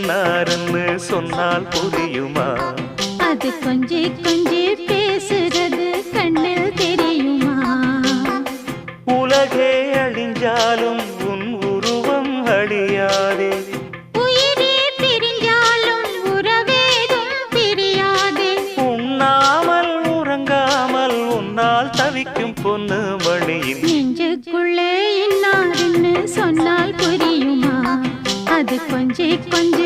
இன்னாருன்னு சொன்னால் புரியுமா? அது கொஞ்சி கொஞ்சி பேசுறது கண்ணில் தெரியுமா? உலகே அழிஞ்சாலும் உன் உருவம் அழியாதே, உயிரே பிரிஞ்சாலும் உறவேதும் பிரியாதே. உண்ணாமல் உறங்காமல் உன்னால் தவிக்கும் பொண்ணு மணியின் நெஞ்சுக்குள்ளே இன்னாருன்னு சொன்னால் புரியுமா? அது கொஞ்சி கொஞ்சி